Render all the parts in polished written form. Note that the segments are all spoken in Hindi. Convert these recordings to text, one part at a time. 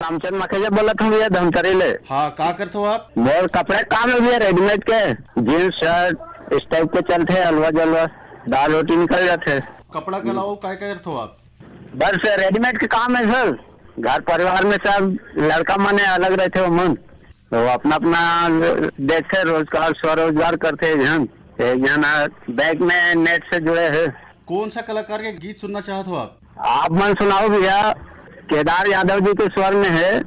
रामचंद मखेजा बोलत हूँ भैया धमतरी ले। हाँ, का करते हो आप? मोर कपड़े काम है भैया रेडीमेड के, जीन्स शर्ट इस टाइप के चलते हैं, हलवा जलवा दाल रोटी निकल जाते। कपड़ा के अलावा काय क्या करते हो आप? बस रेडीमेड के काम है सर। घर परिवार में सब लड़का मने अलग रहते हो मन, तो अपना अपना देखते रोजगार स्वरोजगार करते हैं। एक जन बैंक में नेट से जुड़े हैं। कौन सा कलाकार के गीत सुनना चाहते हो आप? आप मन सुनाओ भैया। केदार यादव जी के स्वर में है,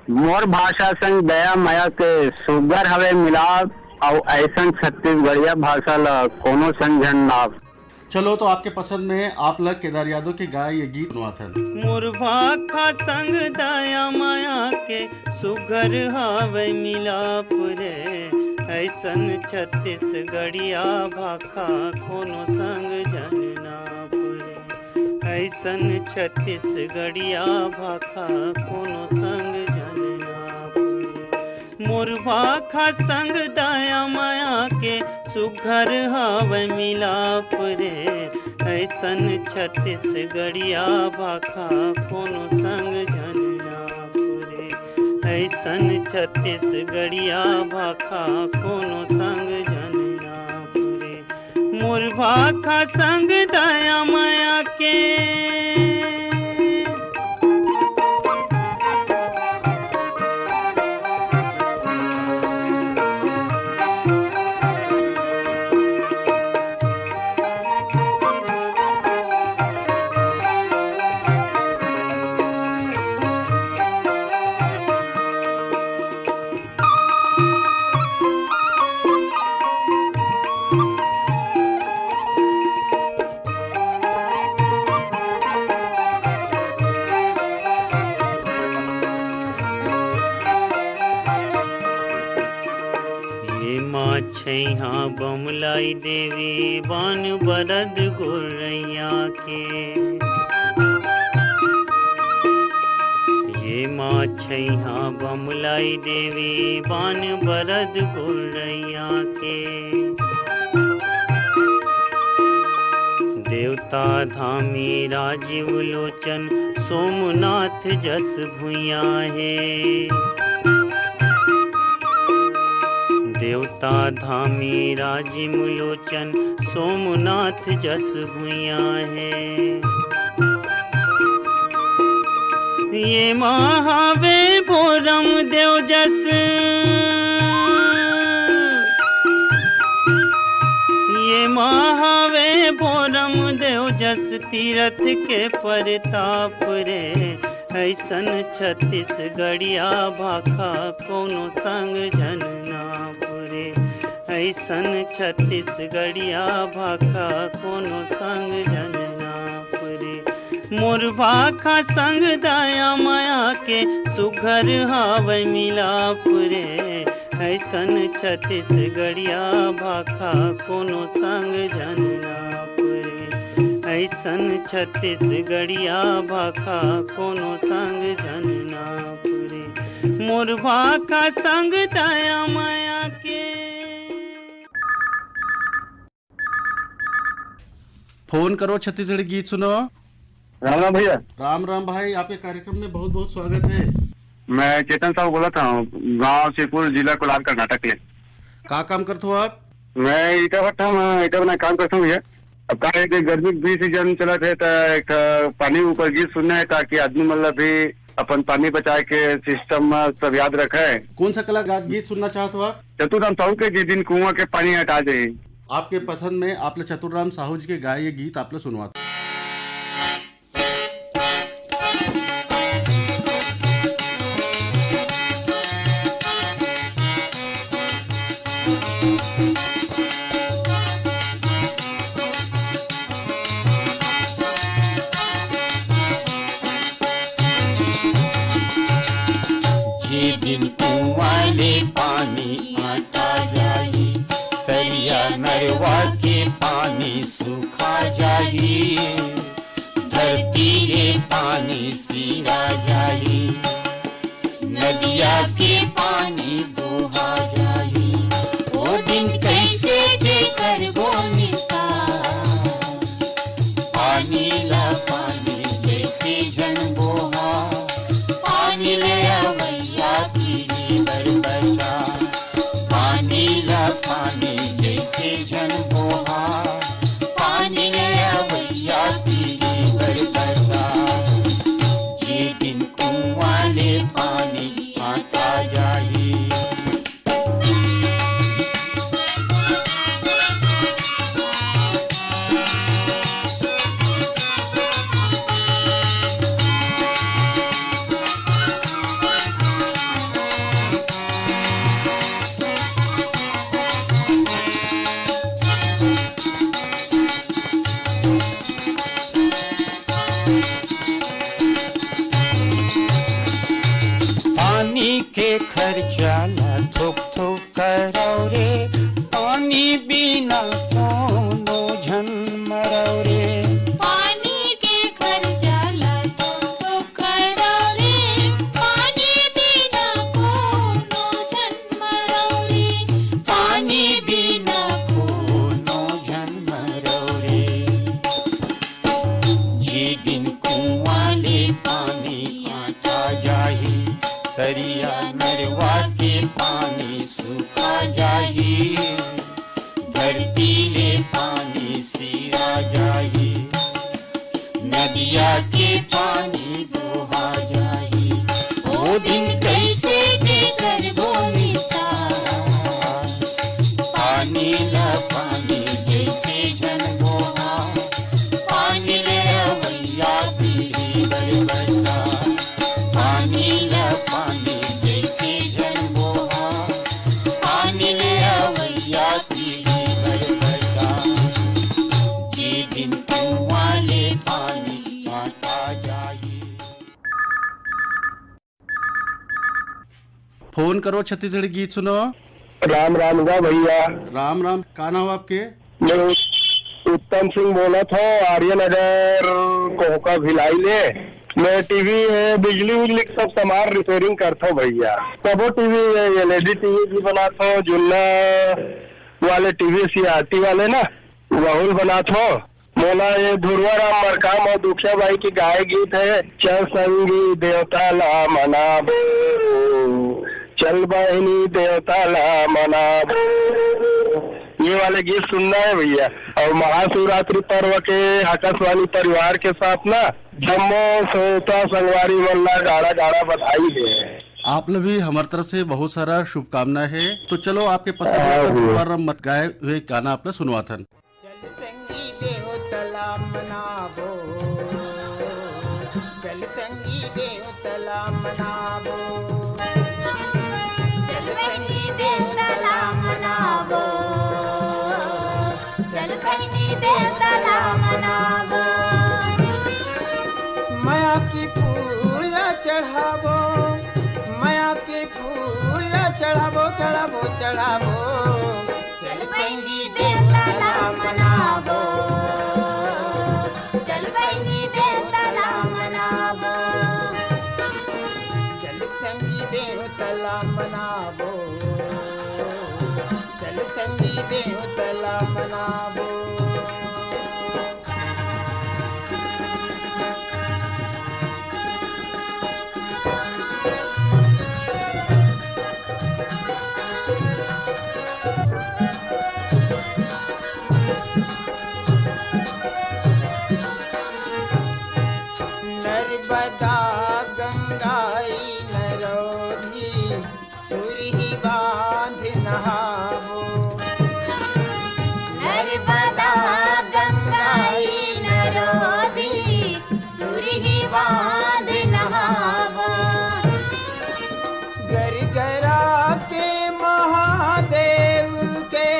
मोर भाषा संग दया माया के सुगर हवे मिलाप, और ऐसा छत्तीसगढ़िया भाषा ला कोनो संजन नाप। चलो तो आपके पसंद में आप लग केदार यादव के गाय ये गीत सुनवा था। मुरभा खा संग दया माया के सुगर हावे मिलाप रे, ऐसन छत्तीसगढ़िया भाखा कोनो संग जननाप रे, ऐसन छत्तीसगढ़िया भाखा कोनो संग जननाप रे। मुरभा खा संग दया माया के सुघर हावे मिलाप रे, ऐसन छत्तीसगढ़िया भाखा कोनो संग जननाप रे, ऐसन छत्तीसगढ़िया भाखा कोनो संग जननाप रे। मुरभा खा संग दया माया के छैहा बमलाई देवी बान बरद गोरैया के, ये माँ छैहा बमलाई देवी बान बरद गोरैया के। देवता धामी राजीव लोचन सोमनाथ जस भुइया है, देवता धामी राजीव लोचन सोमनाथ जस भुइया है। ये महावे भोरम देव जस, ये महावे भोरम देव जस तीरथ के परताप रे, ऐसन छत्तीसगढ़िया भाखा कोनो संग जननाप रे, ऐसन छत्तीसगढ़िया भाखा कोनो संग जननाप रे। मोर भाखा संग दया माया के सुघर हावे मिलाप रे, ऐसन छत्तीसगढ़िया भाखा कोनो संग जननाप रे, ऐसन छत्तीसगढ़िया भाखा कोनो संग जननाप रे। मोर भाखा संग दया माया के। फोन करो छत्तीसगढ़ी गीत सुनो। राम राम भैया। राम राम भाई, आपके कार्यक्रम में बहुत बहुत स्वागत है। मैं चेतन साहब बोला था, गांव शिवपुर जिला कोलार कर्नाटक ले। का काम करते हो आप? मैं ईटा भट्टा में ईटा बना काम करता हूँ भैया। अब का है कि गर्मी भी सीजन चला थे, तो एक पानी ऊपर गीत सुनना है ताकि आदमी मतलब भी अपन पानी बचाए के सिस्टम में सब याद रखे। कौन सा कलाकार गीत सुनना चाहते हो आप? चतुराम साहू के जिस दिन कुआं के पानी हटा दे। आपके पसंद में आप चतुराम साहू जी के गाय ये गीत आप सुनवा। दिन कुआं ले पानी आता जाई, तरिया नरवा के पानी सूखा जाई, धरती रे पानी सीरा जाई, नदिया के पानी दोहा जाई। ओ दिन कैसे के करबो निकाल, पानी ला पानी जैसे जन बोहा, पानी ले पानी के खर्चाला थोक थोक करौ रे, पानी बिना कोनो झन मरौ रे। पानी के खर्चाला थोक थोक करौ रे, पानी बिना कोनो झन मरौ रे। पानी बिना कोनो झन मरौ रे। जे दिन कुआं ले पानी आटा जाही, तरिया नरवा के पानी सूखा जाही। धरती ले पानी सिरा जाही, नदिया के पानी दोहा जाही। ओ दिन कैसे देकर बोनिता, पानी ला पानी जैसे जन बोहा। पानी ले रवैया पीढ़ी बरबसा, पानी ला पानी जैसे जन बोहा। पानी ले रवैया पीढ़ी बरबसा, जे दिन कुआं ले पानी आटा जाही। फोन करो छत्तीसगढ़ी गीत सुनो। राम राम गा भैया। राम राम, का नाम आपके? मैं उत्तम सिंह बोला था, आर्यनगर कोहका भिलाई ले। मैं टीवी बिजली उजली सब सामान रिपेयरिंग करता हूँ भैया। सबो टीवी एलईडी टीवी भी बनाता हूँ, जुन्ना वाले टीवी सीआरटी वाले ना वहुल बनाता हूँ। मोला ये धुरवा राम मरकाम और दुखिया बाई की गाय गीत है, चल संगी देवता ला मनाबो, चल बहनी देवता ला मनाबो। ये वाले गीत सुनना है भैया। और महाशिवरात्रि पर्व के आकाशवाणी परिवार के साथ ना जम्मो सोता संगवारी मल्ला गाड़ा गाड़ा बधाई है। आप लोग भी हमारी तरफ से बहुत सारा शुभकामनाएं है। तो चलो आपके पसंद मत गाए हुए गाना आप लोग सुनवाथन। चल संगी देव तला मनाबो, चल संगी देव तला मनाबो। चल संगी देवताला मनाबो, चल संगी देवताला मनाबो। माया की फूल चढ़ाबो, माया की फूल चढ़ाबो, चढ़ाबो चढ़ाबो। चल संगी देवताला मनाबो, चल संगी देवताला मनाबो। चल संगी देव तला मनाबो, चल संगी देव तला मनाबो। नर्मदा गंगाई नरोधी, सुरही बांध नहावो। नर्मदा गंगाई नरोधी, सुरही बांध नहावो। गरगरा के महादेव के,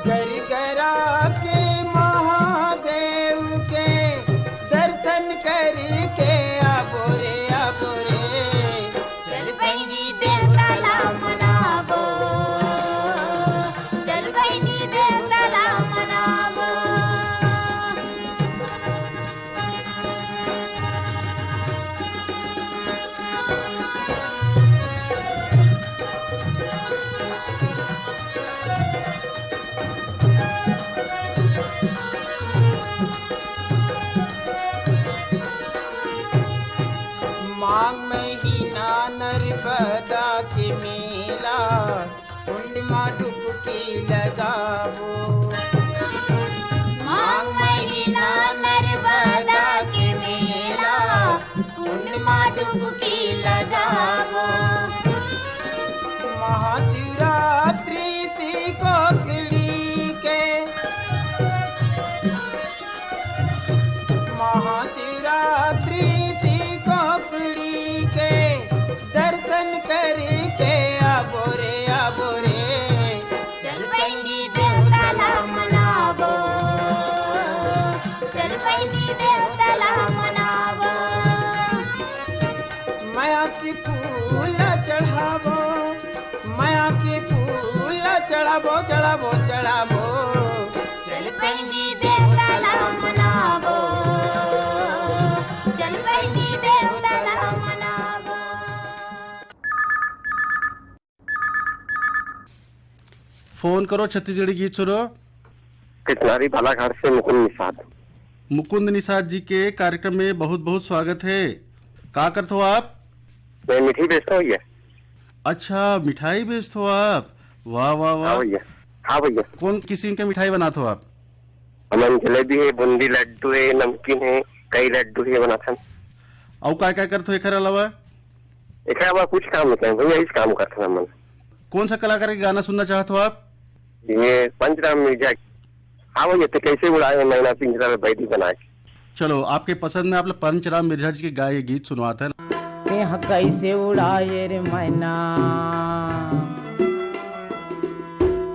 गरगरा के महादेव के दर्शन करके आबो रे आबो रे। चल बहिनी देवताला मनाबो, चल बहिनी देवताला मनाबो। माघ महीना नर्मदा के मेला, कुंड में डुबकी लगाबो। माघ महीना नर्मदा के मेला, कुंड में डुबकी लगावो। महाशिवरात्रि कोकली के, महाशिवरात्रि कोकली के दर्शन करके आबो रे आबो रे। चल बहिनी देवताला मनाबो, चल बहिनी देवताला मनाबो। चढ़ाबो चढ़ाबो चढ़ाबो चल पहली देवताला मनावो चल पहली देवताला मनावो फोन करो छत्तीसगढ़ी गीत सुनो। कितनारी बालाघाट से मुकुंद निषाद। मुकुंद निषाद जी के कार्यक्रम में बहुत बहुत स्वागत है। का करते हो आप? मैं मिठी बेचता हूँ भैया। अच्छा, मिठाई बेचते हो आप? वाह वाह हाँ वाह। भैया, हाँ भैया। कौन किस्म का मिठाई बनाते हो आप? हमन जलेबी है, बूंदी लड्डू है, नमकीन है, कई लड्डू है बनाते हैं। और क्या करते हो एकर अलावा? एक कुछ काम नहीं करें भैया, इस काम करते हैं हमन। कौन सा कलाकार के गाना सुनना चाहते हो आप? ये पंचराम मिर्जा। हाँ भैया, तो कैसे उड़ाए मैना पिंजरा में बैठी बनाए। चलो, आपके पसंद में आप लोग पंचराम मिर्जा जी के गाए गीत सुनवाते हैं। यहाँ कैसे उड़ाए रे मैना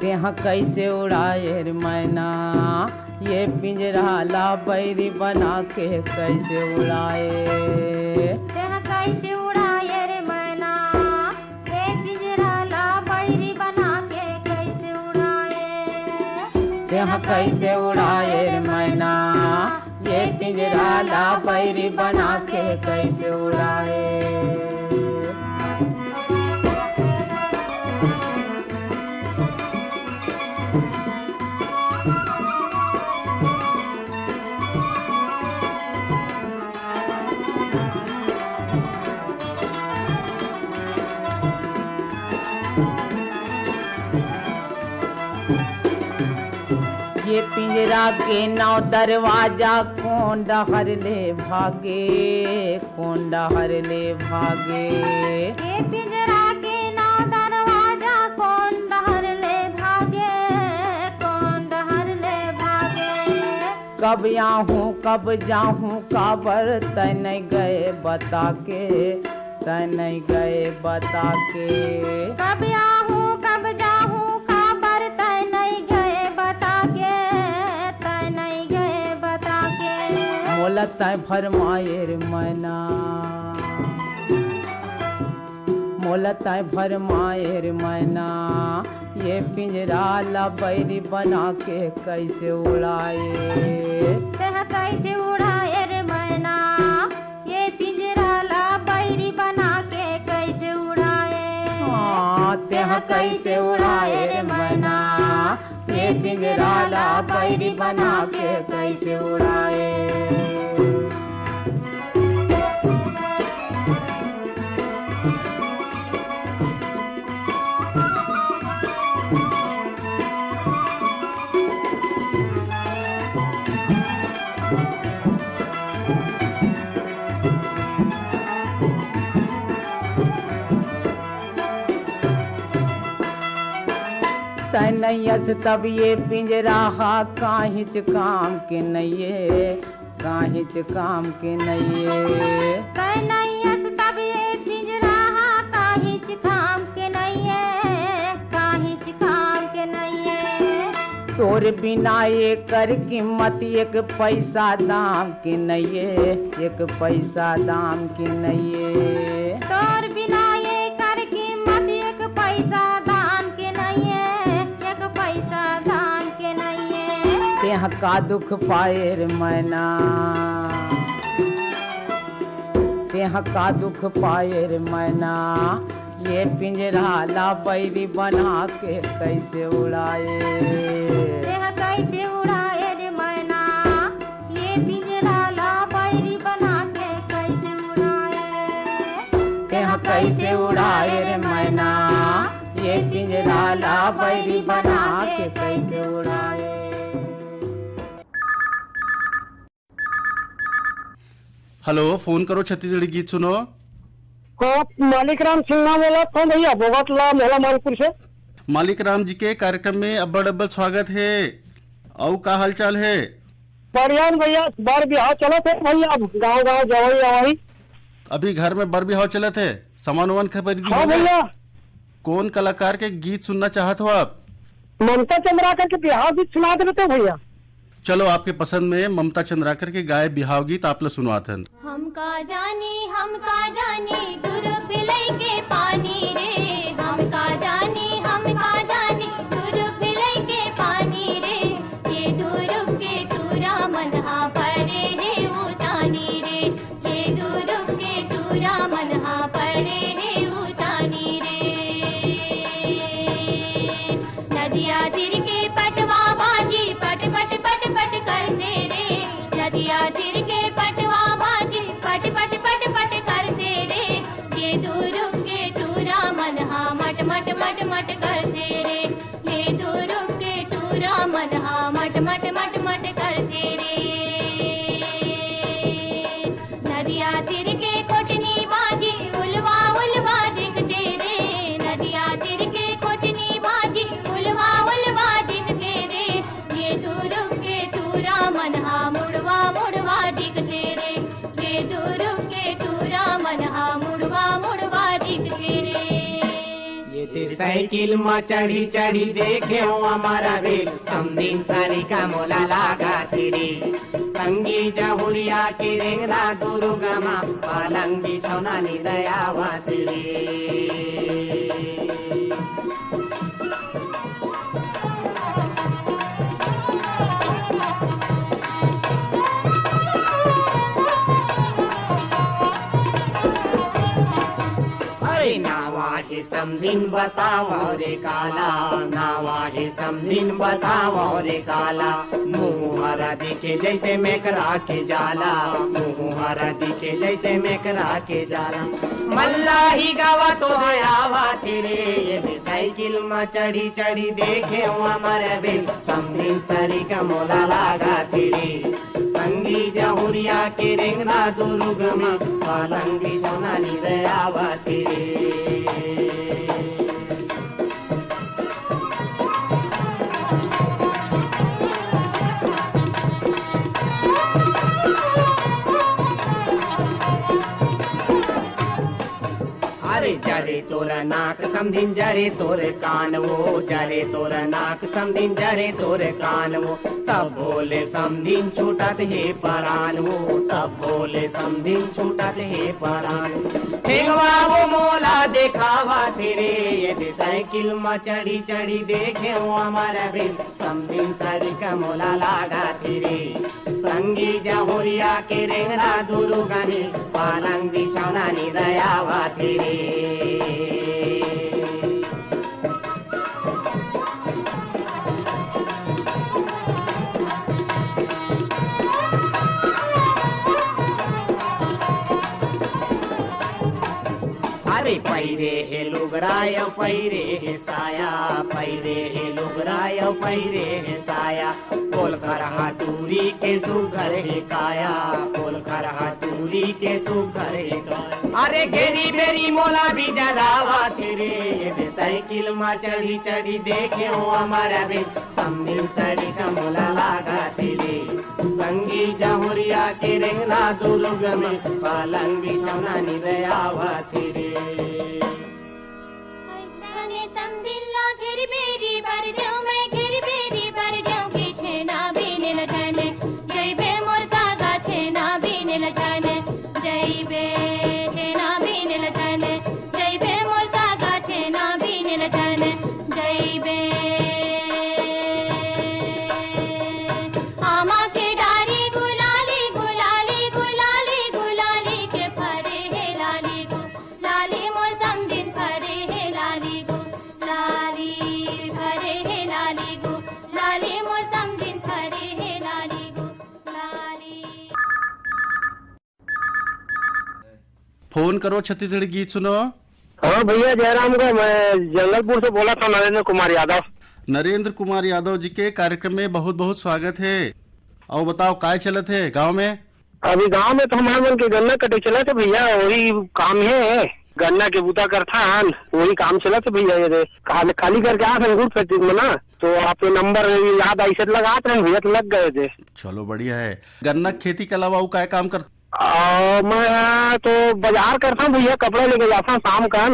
यहाँ कैसे उड़ाए रे मैना ये पिंजरा ला बैरी बना के कैसे उड़ाए तेहा कैसे उड़ाए रे मैना ये पिंजरा ला बैरी बना के कैसे उड़ाए यहाँ कैसे उड़ाए रे मैना ये पिंजरा ला बैरी बना के कैसे उड़ाए ये पिंजरा के नौ दरवाजा कौन डहर ले भागे कौन डहर ले भागे ये पिंजरा के नौ दरवाजा कौन डहर ले भागे कौन डहर ले भागे कब आऊँ कब जाऊँ काबर तय नहीं गए बता के तय नहीं गए बता के कब आऊँ कब जाऊँ काबर तय नहीं गए बता के तय नहीं गए बता के मोला तय फरमाए रे मैना मोला तय फरमाए रे मैना ये पिंजरा ला बैरी बना के कैसे उड़ाए तेहा कैसे उड़ाए रे मैना ये पिंजरा ला बैरी बना के कैसे उड़ाए हाँ तेहा कैसे उड़ाए रे मैना ये पिंजरा ला बैरी बना के कैसे उड़ाए तनयस तब ये पिंजरा हा काहिच काम के नइये काहिच काम के नइये कन्हैयस तब ये पिंजरा काहिच काम के नइये काहिच काम के नइये तोर बिना ये कर कीमत एक पैसा दाम के नइये एक पैसा दाम के नइये तोर बिना ये कर कीमत एक पैसा दान के नइये एक पैसा दान के नइये तेह का दुख पाए रे मैना तेह का दुख पाए रे मैना ये पिंजरा ला बैरी बना के कैसे उड़ाए तेहा कैसे उड़ाए रे मैना ये पिंजरा ला बैरी बना के कैसे उड़ाए तेह कैसे उड़ाए रे मैना ये पिंजरा ला बैरी बना के कैसे उड़ाए हेलो, फोन करो छत्तीसगढ़ी गीत सुनो। मालिक राम सिंह नाम बोला था भैया, भोगतला मोहला मालपुर से। मालिक राम जी के कार्यक्रम में अब्बड़ अब्बड़ स्वागत है। और का हाल चाल है? बढ़िया भैया, बार बिहार चला थे भैया, गाँव गाँव जवाई आवाई। अभी घर में बर बिहाव चलत है, सामान वामान खरीदी हाँ हो गए? भैया, कौन कलाकार के गीत सुनना चाहते हो आप? ममता चंद्राकर के बिहार भी सुना देते भैया। चलो, आपके पसंद में ममता चंद्राकर के गाए बिहाव गीत आप लोग सुनवाते हैं। हम का जानी दूर पिलई के पानी रे हम का जानी दूर दूर के दूरा मन हाँ परे है उठानी रे नदिया तीर के पटवा बाजी पट पट पट पट करते रे नदिया तीर के पटवा बाजी पट पट पट पट करते रे ये दूर के टूरा मन हाँ मट मट मट मट करते रे ये दूर के टूरा मन हाँ मट मट मट मट करते रे नदिया तीर के कोटनी बाजी उलवा उलवा दिखते रे नदिया तीर के कोटनी बाजी उलवा उलवा दिखते रे ये दूर के टूरा मन हाँ मुड़वा मुड़वा दिखते रे ये दूर के टूरा मन हाँ मुड़वा मुड़वा दिखते रे ये ते साइकिल में चढ़ी चढ़ी देखे हो हमारा बेल समदिन सारी का मोला लागा तेरे संगी जहुरिया के रेंगना दुर्गमा पालंग बिछौना नि दयावा तेरे अरे नावा है समदिन बतावा रे काला नावा है समदिन बतावा रे काला मुँह हरा दिखे जैसे मेकरा के जाला मुँह हरा दिखे जैसे मेकरा के जाला मल्ला ही गावा तो आवा तेरे ये साइकिल में चढ़ी चढ़ी देखे हमारे बिल समदिन सरी का मोला लागा तेरे संगी जहुरिया के रेंगना दुर्गमा पालंग बिछौना नि दयावा तेरे अरे जरे तोरा नाक समधिन जरे तोरे कान वो जरे तोरा नाक समधिन जरे तोरे कान वो तब बोले समधिन छूटत हे परान वो तब बोले समधिन छूटत हे परान ठेगवा वो मोला देखावा तेरे ये साइकिल में चढ़ी चढ़ी देखे वो हमारा बिल समधिन सारी का मोला लागा तेरे संगी जहुरिया के रेंगना दुर्गमी पालंग बिछौना नि दयावा तेरे अरे पैरे हे लुगराय पैरे हे साया पैरे हे लुगराय पैरे हे साया कोल घर हाटूरी के सुघर हे काया कोल घर हाटूरी के सुघर हे काया अरे घेरी बेरी मोला भी जरावा तेरे ये साइकिल में चढ़ी चढ़ी देखे हो हमारा बे समदिन सरी का मोला लागा तेरे संगी जहुरिया के रेंगना दुर्गमी पालंग बिछौना नि दयावा तेरे सने समदिल्ला घेर बेरी भर जाऊं मैं घेर बेरी भर जाऊं के छेना बीने ल जाने जय बे मोर सागा छेना बीने ल जाने जय बे छेना बीने ल जाने जय बे मोर सागा छेना बीने ल जाने जय बे आमा के डारी गुलाली गुलाली गुलाली गुलाली के फरे है लाली गु लाली मोर समदिन फरे है लाली गु लाली फरे है लाली गु लाली मोर समदिन फरे है लाली गु लाली फोन करो छत्तीसगढ़ी गीत सुनो। हाँ भैया जयराम का मैं जंगलपुर से बोला था नरेंद्र कुमार यादव। नरेंद्र कुमार यादव जी के कार्यक्रम में बहुत बहुत स्वागत है। और बताओ काय चलत है गांव में? अभी गांव में तो हमारे मन के गन्ना कटे चला था भैया, वही काम है गन्ना के बूता करता वही काम चला था भैया। ये खाली करके आ अंगूर फैक्ट्री में ना, तो आप नंबर याद ऐसे लगा रहे भैया तो लग गए थे। चलो बढ़िया है। गन्ना खेती के अलावा वो काय काम कर? मैं तो बाजार करता हूँ भैया, कपड़े लेके जाता हूँ शाम का,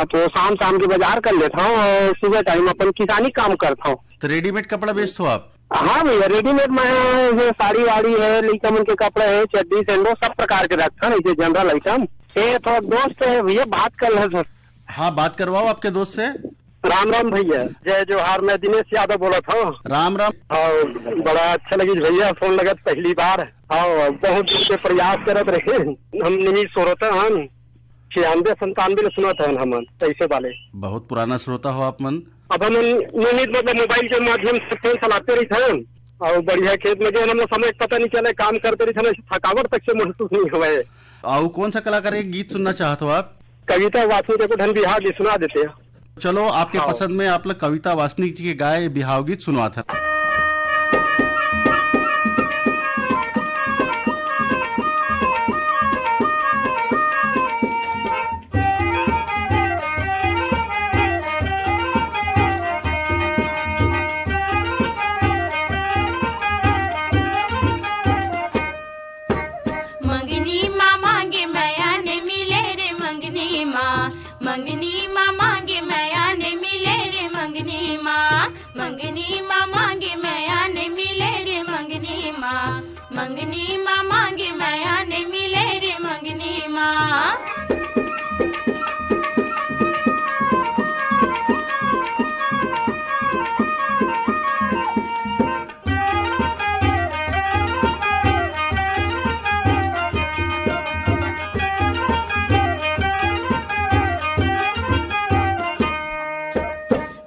तो शाम शाम के बाजार कर लेता हूँ और सुबह टाइम अपन किसानी काम करता हूँ। तो रेडीमेड कपड़ा बेचते हो आप? हाँ भैया रेडीमेड में साड़ी वाड़ी है, लड़का मन के कपड़े है, चड्डी सेंडो सब प्रकार के रखता हूँ, ऐसे जनरल आइटम। ये तो दोस्त है भैया, बात कर रहे सर। हाँ बात करवाओ आपके दोस्त से। राम राम भैया, जय जोहार। मैं दिनेश यादव बोला था। राम राम। और बड़ा अच्छा लगी भैया, फोन लगत पहली बार। और बहुत दिन से प्रयास करत रहे, हम नहीं सोरता हन 96-97 में सुना था हम ऐसे वाले। बहुत पुराना श्रोता हो आप मन। अब हम नियमित मतलब मोबाइल के माध्यम से फोन चलाते रही थे और बढ़िया खेत में जो हम समय पता नहीं चले, काम करते रही थे, थकावट तक से महसूस नहीं हुआ है। आओ कौन सा कलाकार के गीत सुनना चाहते हो आप? कविता वासनिक को ढन बिहार जी सुना देते हैं। चलो आपके पसंद में आप लोग कविता वासनिक जी के गाए बिहाव गीत सुनवा था। मंगनी माँ मांगे मैया ने मिले रे मंगनी माँ, मंगनी माँ मांगे मैया ने मिले रे मंगनी माँ, मंगनी माँ मांगे मैया ने मिले रे मंगनी माँ, मंगनी माँ मांगे मैया ने मिले रे मंगनी माँ।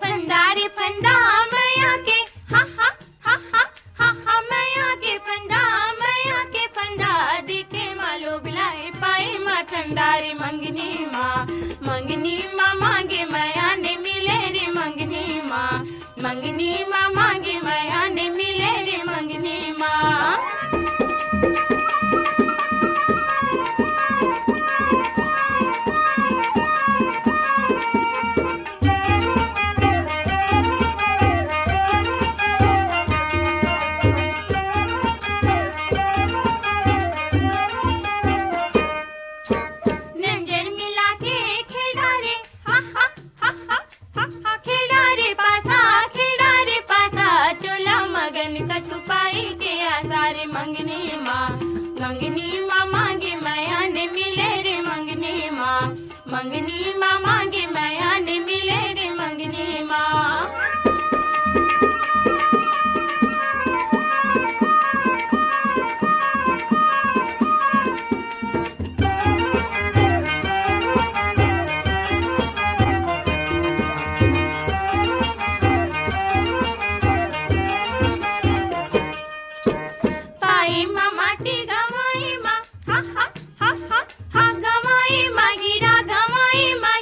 फंदारे फंदा मैया के हा हा हा हा हा हा मैया के फंदा दिखे मालो बिलाए पाए माँ ठंडारे मंगनी माँ मांगे मैया ने मिले रे मंगनी माँ, मंगनी माँ मांगे मैया ने मिले रे मंगनी माँ। नंजर मिला के खिलारे हा हा हा हा हा हा खिलारे पासा चोला मगन का छुपाई के आसारे मंगनी माँ मांगे मैया ने मिले रे मंगनी माँ, मंगनी माँ मांगे मैया ने मिले रे मंगनी माँ। पाई माँ माटी गवाई माँ हा हा हा हा हा गवाई माँ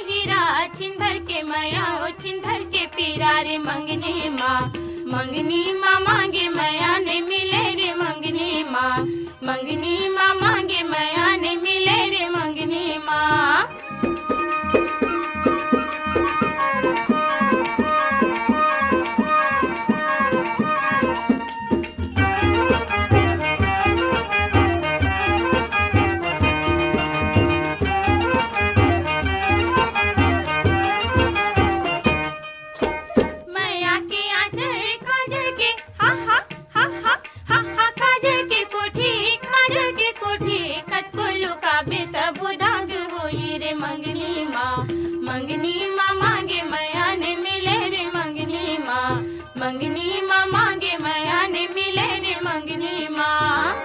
हीरा छिंदर के मैया ओ छिंदर के पीरा रे मंगनी माँ मांगे मैया ने मिले रे मंगनी माँ, मंगनी माँ मांगे मैया ने मिले रे मंगनी माँ। मैया के आंचल खाजल के हा हा हा हा हा हा खाजल के कोठी कतको लुका बेटा बुदाग होई रे मंगनी माँ मांगे मैया ने मिले रे मंगनी माँ, मंगनी माँ मांगे मैया ने मिले रे मंगनी माँ।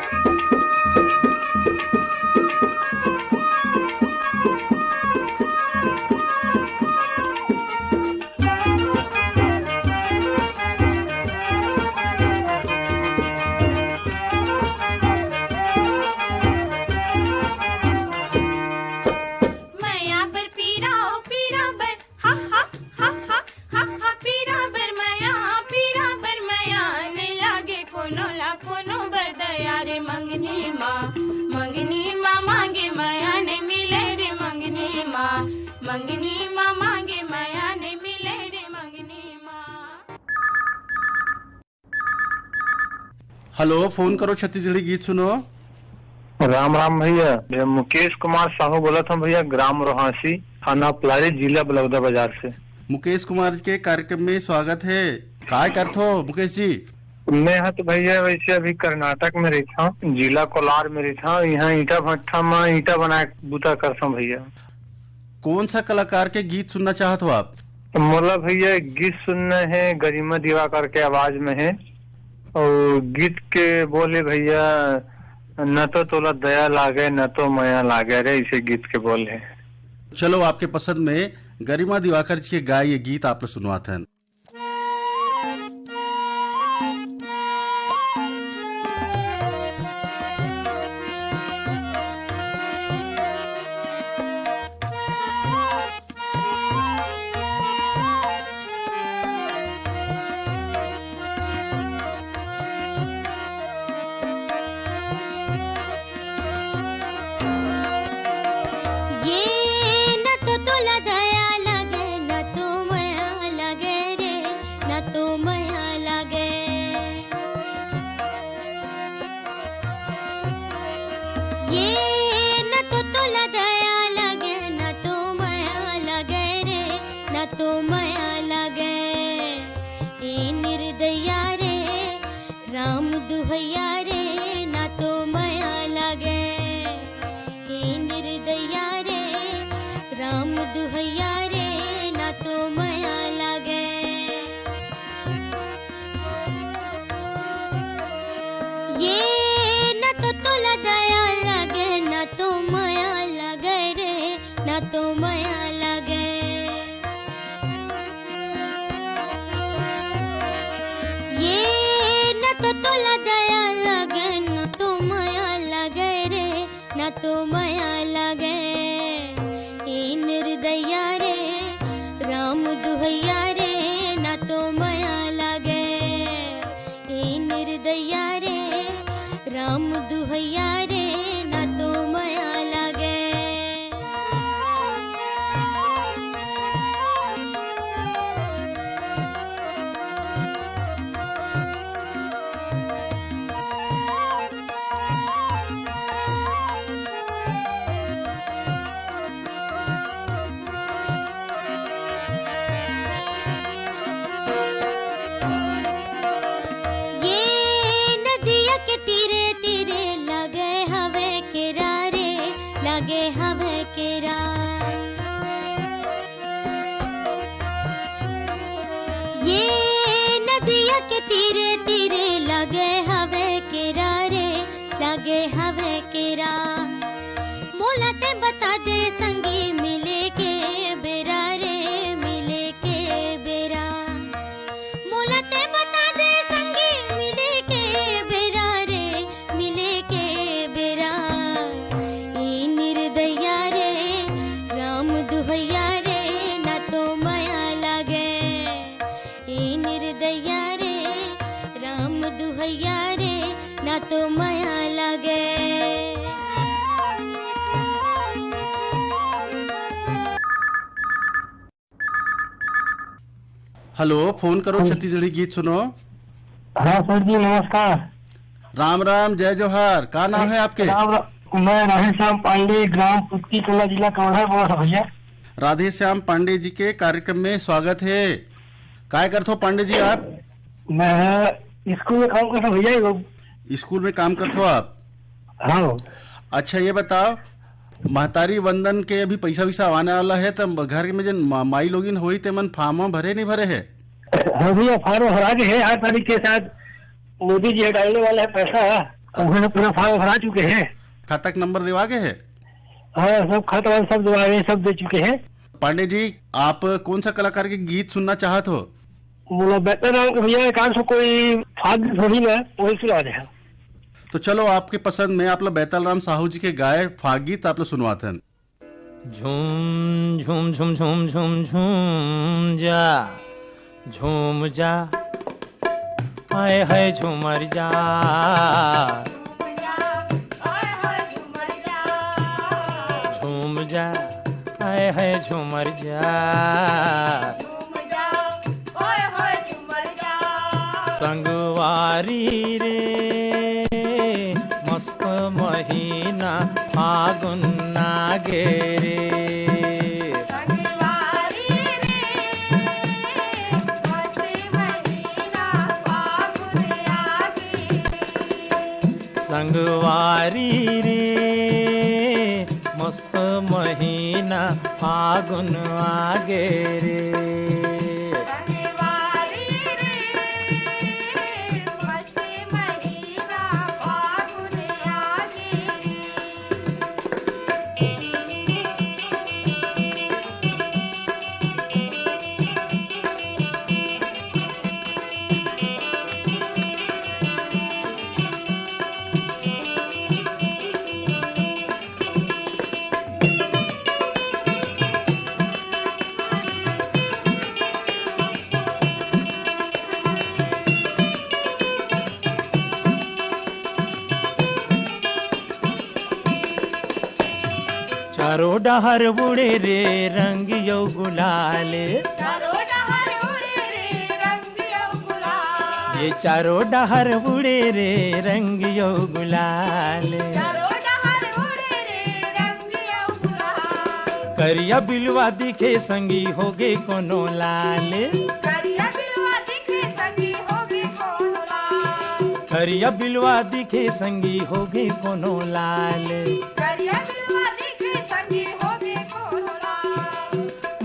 मैया पर पीरा बर हा हा हा हा हा हा पीरा बर मैया ने लागे कोनो बर दया रे मंगनी माँ मांगे मैया ने मिले रे मंगनी माँ, मंगनी माँ मांगे मैया ने मिले रे मंगनी माँ। हेलो, फोन करो छत्तीसगढ़ी गीत सुनो। राम राम भैया, मैं मुकेश कुमार साहू बोला था भैया, ग्राम रोहासी, थाना पलारी, जिला बलौदा बाजार से। मुकेश कुमार के कार्यक्रम में स्वागत है। काय करते हो मुकेश जी? मैं तो भैया वैसे अभी कर्नाटक में रहता हूँ, जिला कोलार में रहता हूँ। यहाँ ईटा भट्टा में ईटा बना बुता करता हूँ भैया। कौन सा कलाकार के गीत सुनना चाहते हो आप? मोला भैया गीत सुनना है, गरिमा दिवाकर के आवाज में है। और गीत के बोले भैया न तो तोला दया लागे न तो माया लागे रे, इसे गीत के बोल है। चलो आपके पसंद में गरिमा दिवाकर जी के गाए ये गीत आप लोग सुनवाते हैं। ये न तो तुला दया लगे न तो माया लगे रे, न तो माया लगे। ये न तो तुला दया लगे न तो माया लगे रे, न तो माया लगे। ए निर्दया रे राम दुहैया रे, न तो माया लगे। ए निर्दया रे राम दुहैया रे, न तो माया लगे। ये न तो तुला दया लगे न तो माया लगे रे, न तो माया लगे। ये न तो तुला दया लगे न तो माया लगे रे, न तो माया लगे। ए निर्दया रे राम दुहैया रे, न तो माया लगे। ए निर्दया रे राम दुहैया रे, न तो माया लगे। ये नदिया के तीरे तीरे लगे हवे केरा रे, लगे हवे केरा। ये नदिया के तीरे तीरे लगे हवे केरा रे, लगे हवे केरा। मोला ते बता दे संगी मिले के बेरा रे, मिले के बेरा। मोला ते बता दे संगी मिले के बेरा रे, मिले के बेरा। ए निर्दया रे राम दुहैया रे, न तो माया लगे। ए निर्दया रे राम दुहैया रे, न तो माया लगे। हेलो, फोन करो छत्तीसगढ़ी गीत सुनो। हाँ सर जी नमस्कार। राम राम, जय जोहार। का नाम है आपके? मैं राधेश्याम पांडे, ग्राम पुटकी टोला, जिला कवर्धा बोल रहा भैया। राधे श्याम पांडे जी के कार्यक्रम में स्वागत है। काय करते हो पांडे जी आप? मैं स्कूल में काम करता भैया। स्कूल में काम करते हो आप? हाँ। अच्छा ये बताओ, महतारी वंदन के अभी पैसा वैसा आने वाला है, तो घर में जो माई लोगिन हुई ते मन फार्म भरे नहीं भरे है? हाँ भैया फॉर्म भरा के है, 8 तारीख के साथ मोदी जी डालने वाला है पैसा, उन्होंने पूरा फॉर्म भरा चुके हैं। खाता का नंबर दिवा के है? हाँ सब खाता सब दे, सब दे चुके हैं। पांडे जी आप कौन सा कलाकार के गीत सुनना चाहत हो? बोला बेहतर नाम के भैया एक आध कोई फाग थोड़ी ना, वही सुना दे। तो चलो आपके पसंद में आप लोग बैतल राम साहू जी के गाए फाग गीत आप लोग सुनवाते हैं। झूम झूम झूम झूम झूम झूम जा, झूम जा, हाय हाय झूमर जा, झूम जा, हाय हाय झूमर जा, संगवारी रे मस्त महीना फागुन नागे रे, संगवारी रे मस्त महीना फागुन आगे रे। चारों डहर उड़े रे रंग यो गुलाल, ये चारों डहर उड़े रे रंग यो गुलाल। करिया बिलवा दिखे संगी होगे कोनो लाल, करिया बिलवा दिखे संगी होगे कोनो लाल।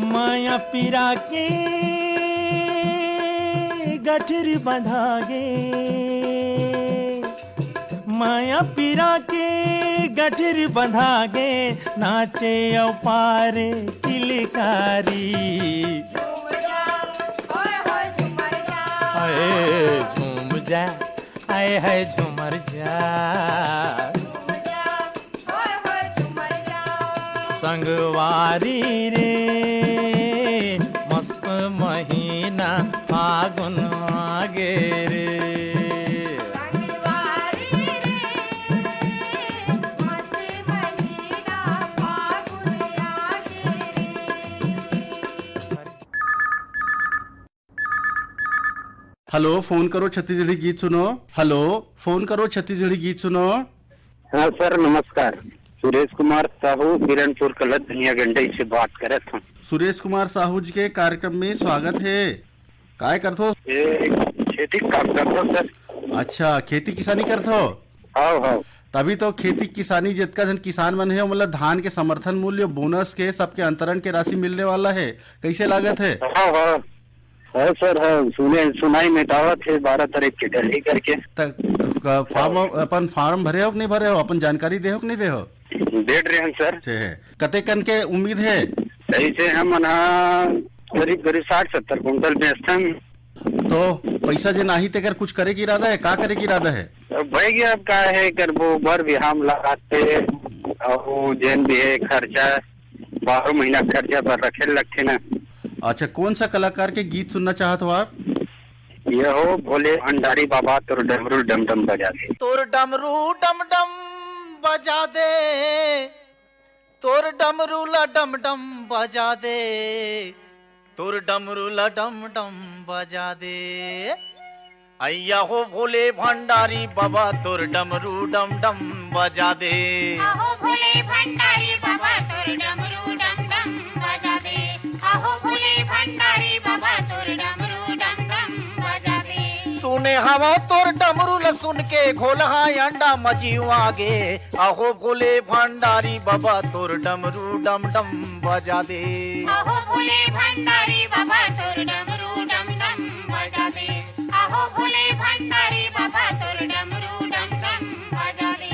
माया पीरा के गठरी बंधागे, माया पीरा के गठरी बंधागे, नाचे अपारे किलकारी। झूम जा आए है झूमर जा, संगवारी रे मस्त महीना फागुन आगे रे। हेलो, फोन करो छत्तीसगढ़ी गीत सुनो। हेलो, फोन करो छत्तीसगढ़ी गीत सुनो। हाँ सर, नमस्कार। सुरेश कुमार साहू बीरनपुर कलत धनिया गंडई से बात करे था। सुरेश कुमार साहू जी के कार्यक्रम में स्वागत है। काय करथो? खेती काम करथो सर। अच्छा, खेती किसानी करथो? हाँ। तभी तो खेती किसानी जितना जन किसान मन है मतलब धान के समर्थन मूल्य, बोनस के सबके अंतरण के राशि मिलने वाला है। कैसे लागत है? हाँ सर, हाँ सुनाई में दावत है 12 तारीख के दिल्ली करके। फॉर्म अपन फॉर्म भरे हो कि नहीं भरे हो? अपन जानकारी दे हो कि नहीं दे हो? दे रहे हैं सर। कते कन के उम्मीद है? ऐसे हम करीब 60-70 कुंटल बेचते हैं। तो पैसा जो नहीं तेकर कुछ करे की इरादा है? का करे की इरादा है? भाई क्या अब का है करबो बर भी हम लगाते और जैन भी है खर्चा 12 महीना खर्चा पर रखे लगते ना। अच्छा, कौन सा कलाकार के गीत सुनना चाहते हो आप? ये हो भोले भंडारी बाबा तोर डमरू डम डम बजा दे, तोर डमरू डम डम बजा दे, तोर डमरू ला डम डम बजा दे, तोर डमरू ला डम डम बजा दे। अय्या हो भोले भंडारी बाबा तोर डमरू डम डम बजा दे। आहो भोले भंडारी बाबा तोर डमरू डम डम बजा दे। आहो भोले भंडारी बाबा तोर डमरू डम डम बजा दे। सुने हवा तोर डमरू ल सुन के घोलहा अंडा मजीवा गे। आहो भोले भंडारी बाबा तोर डमरू डम डम बजा दे। आहो भोले भंडारी बाबा तोर डमरू डम डम बजा दे। आहो भोले भंडारी बाबा तोर डमरू डम डम बजा दे।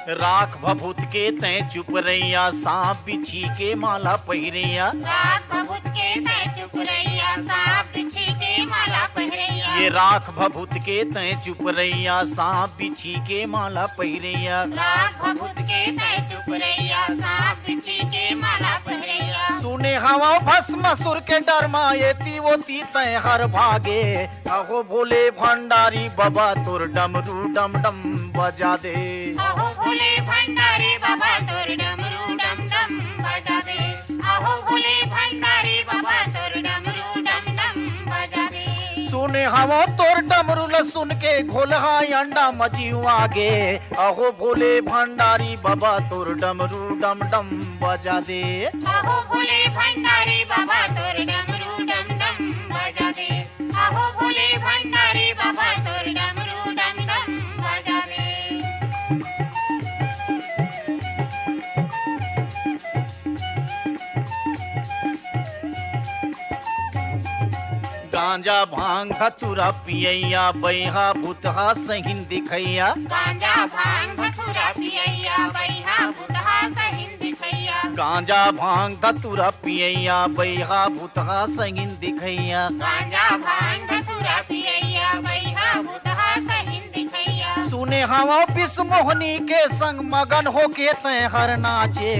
राख भभूत के तय चुप रैया, सांप बिछी के माला पहिरैया। राख भभूत के तय चुप रैया, सांप बिछी के माला पहिरैया। ये राख भभूत के तय चुप रैया, सांप बिछी के माला पहिरैया। राख भभूत के तय चुप रैया, सांप बिछी के माला पहिरैया। सुने हवा भस्म सुर के डर मा एती वो ती तय हर भागे। अहो भोले भंडारी बाबा तोर डमरू डम डम बजा दे। आहो भोले भंडारी बाबा तोर डमरू डम डम बजा दे। आहो भोले भंडारी बाबा तोर डमरू डम डम बजा दे। सुने हवा तोर डमरू ल सुन के घोलहा अंडा मजीवा गे। अहो भोले भंडारी बाबा तोर डमरू डम डम बजा दे। आहो भोले भंडारी बाबा तोर डमरू डम डम गांजा भांग धतुरा पियैया बैहा भूतहा सहिन दिखैया गांजा भांग धतूरा पियैया बैहा भूतहा सहिन दिखैया गांजा भांग धतुरा पियैया बैहा भूतहा सहिन दिखैया गांजा भांग धतूरा पियैया बैहा भूतहा सहिन दिखैया सुने हवा बिस्मोहनी के संग मगन होके तय हर नाचे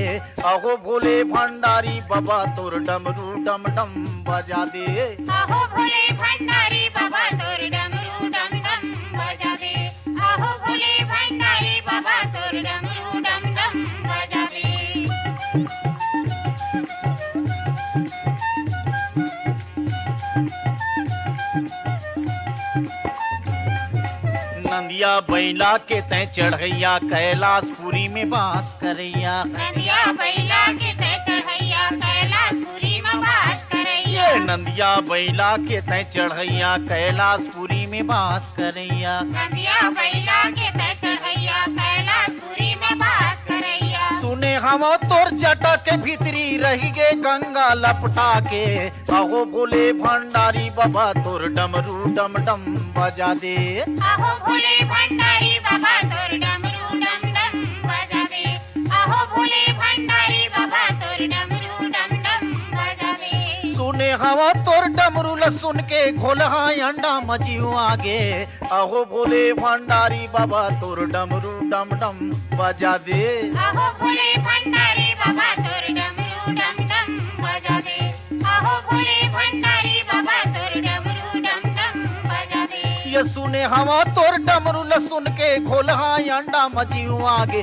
अहो भोले भंडारी बाबा तोर डमरू डम डम बजा दे आहो भोले भंडारी बाबा तोर डमरू डम डम बजा दे आहो भोले भंडारी बाबा तोर डमरू डम डम बजा दे नंदिया बैला के तय चढ़ैया कैलाशपुरी में वास करैया नदिया बैला के तय चढ़ैया कैलाशपुरी में वास करैया ये नंदिया बैला के तय चढ़ैया कैलाशपुरी में वास करैया नदिया बैला के तय चढ़ैया कैलाशपुरी में वास करैया सुने हम तोर जटा के भीतरी रही गे गंगा लपटा के अहो भोले भंडारी बाबा तोर डमरू डम डम बजा दे आहो भोले भंडारी बाबा तोर डमरू डम डम बजा दे आहो भोले भंडारी बाबा तोर डमरू डम डम बजा दे सुने हवा तोर डमरू ल सुन के घोलहा अंडा मचियो आगे अहो भोले भंडारी बाबा तोर डमरू डम डम बजा दे आहो भोले भंडारी बाबा तोर डमरू डम डम बजा दे आहो भोले भंडारी बाबा तोर डमरू डम डम बजा दे ये सुने हवा तोर डमरू ल सुन के घोलहा अंडा मचियो आगे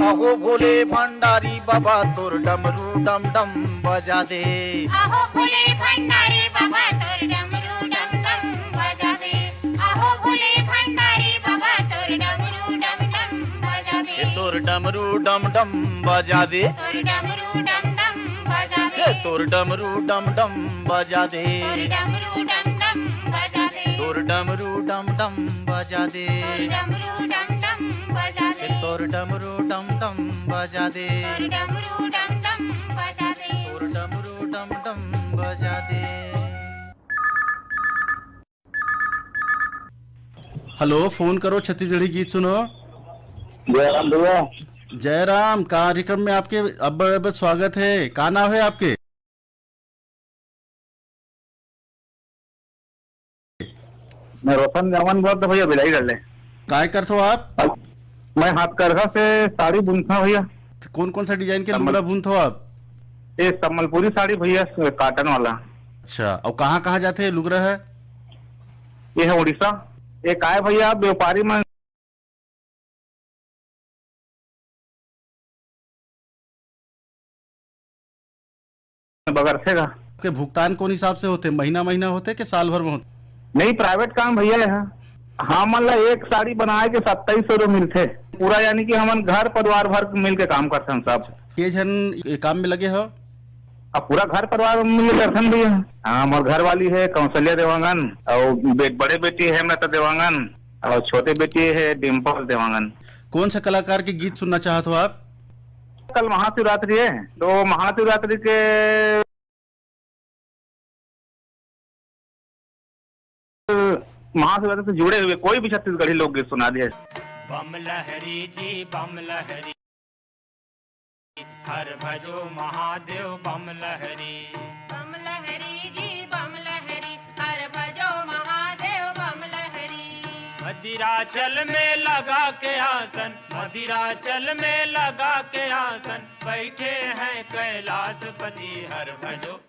अहो भोले भंडारी बाबा तोर डमरू डम डम बजा दे आहो भोले भंडारी बाबा तोर डमरू डम डम बजा दे आहो भोले भंडारी बाबा तोर डमरू डम डम बजा दे ये तोर डमरू डम डम बजा दे तोर डमरू डम डम बजा दे ये तोर डमरू डम डम बजा दे तोर डमरू डम डम बजा दे तोर डमरू डम डम बजा दे तोर डमरू डम डम बजा दे ये तोर डमरू डम डम बजा दे तोर डमरू डम डम बजा दे तोर डमरू डम डम बजा दे। हेलो, फोन करो छत्तीसगढ़ी गीत सुनो। जयराम भैया। जयराम, कार्यक्रम में आपके अब स्वागत है। का नाम है आपके? मैं रोशन जवान बोल तो भैया भिलाई कर ले। काय करते हो आप? मैं हाथ करघा से साड़ी बुनता भैया। कौन कौन सा डिजाइन के लुगड़ा बुनते हो आप? ये सम्बलपुरी साड़ी भैया, काटन वाला। अच्छा, और कहाँ कहाँ जाते हैं लुगड़ा है? ये है उड़ीसा। एक आए भैया व्यापारी में बगरसेगा। आपके भुगतान कौन हिसाब से होते? महीना महीना होते कि साल भर में होते? नहीं, प्राइवेट काम भैया है। हाँ, मतलब एक साड़ी बनाए के 2700 रुपये मिलते पूरा, यानी कि हम घर परिवार भर मिल के काम करते हैं सब। ये जन ये काम में लगे हो? अब पूरा घर परिवार मिल के करते हैं भैया। हाँ, हमारे घर वाली है कौशल्या देवांगन, और बड़े बेटी है मृता देवांगन, और छोटे बेटी है डिम्पल देवांगन। कौन सा कलाकार के गीत सुनना चाहते हो आप? कल महाशिवरात्रि है, तो महाशिवरात्रि के महाशिवरात्रि से जुड़े हुए कोई भी छत्तीसगढ़ी लोकगीत सुना दिए। बम लहरी जी बम लहरी, हर भजो महादेव बम लहरी। बम लहरी जी बम लहरी, हर भजो महादेव बम लहरी। मदिराचल में लगा के आसन, मदिराचल में लगा के आसन, बैठे हैं कैलाशपति हर भजो।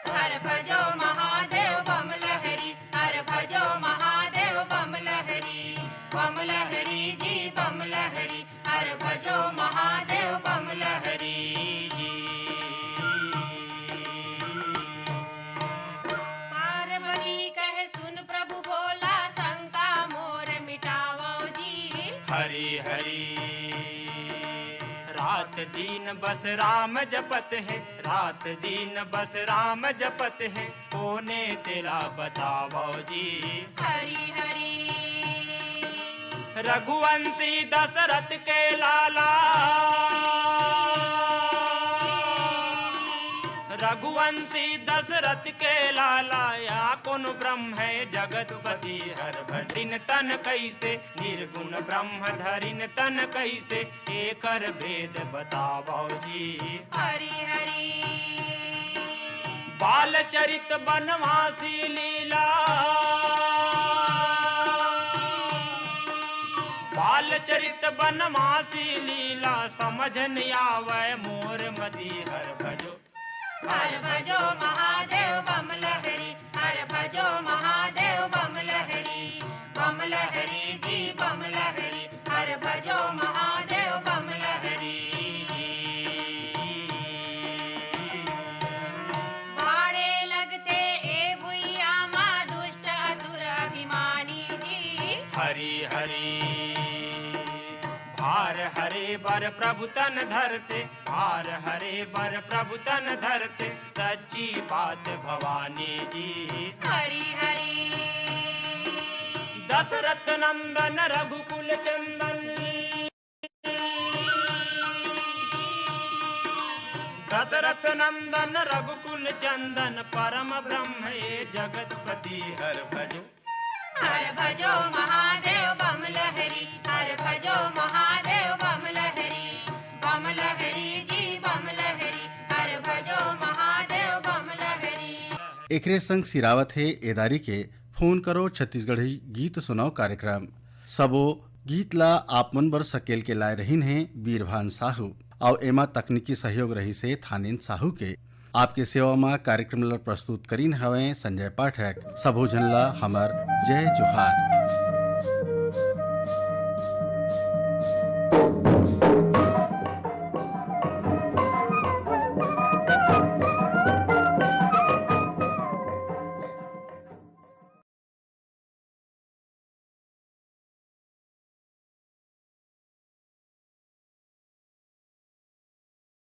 हर भजो महादेव बम लहरी, हर भजो महादेव बम लहरी। बम लहरी जी बम लहरी, हर भजो महादेव बम लहरी जी। पार्वती कहे सुन प्रभु भोला, शंका मोर मिटावो जी। हरि हरि रात दिन बस राम जपत है, रात दिन बस राम जपत है, कोने तेरा बतावो जी। हरि हरि रघुवंशी दशरथ के लाला, रघुवंशी दशरथ के लाला, या कौन ब्रह्म है जगतपति हर भरिन तन कैसे, निर्गुण ब्रह्म धरिन तन कैसे, एकर भेद बतावो जी। हरि हरि बाल चरित बनवासी लीला, बाल चरित बनवासी लीला, समझ न आवे मोर मदी हर भजो। हर भजो महादेव बम लहरी, हर भजो महादेव बम लहरी जी बम लहरी, हर भजो महादेव बम लहरी। भाड़े लगते ए भुइया माँ दुष्ट असुर अभिमानी जी। हरि हरि भार हरे बर प्रभु तन धरते, भार हरे बर प्रभु तन धरते, सच्ची बात भवानी जी। हरि हरि दशरथ नंदन रघुकुल चंदन, दशरथ नंदन रघुकुल चंदन, परम ब्रह्म ये जगतपति हर भजो। हर भजो महादेव बम लहरी, हर भजो महादेव बम लहरी जी बम लहरी, हर भजो महादेव बम लहरी। एकरे संग सिरावत है एदारी के फोन करो छत्तीसगढ़ी गीत सुनाओ कार्यक्रम। सबो गीत ला आप मन बर सकेल के लाए रहीन है बीरभान साहू और एमा तकनीकी सहयोग रही से थानेन साहू के। आपके सेवा में कार्यक्रम ला प्रस्तुत करीन हवे संजय पाठक। सबो झन ला हमर जय जोहार।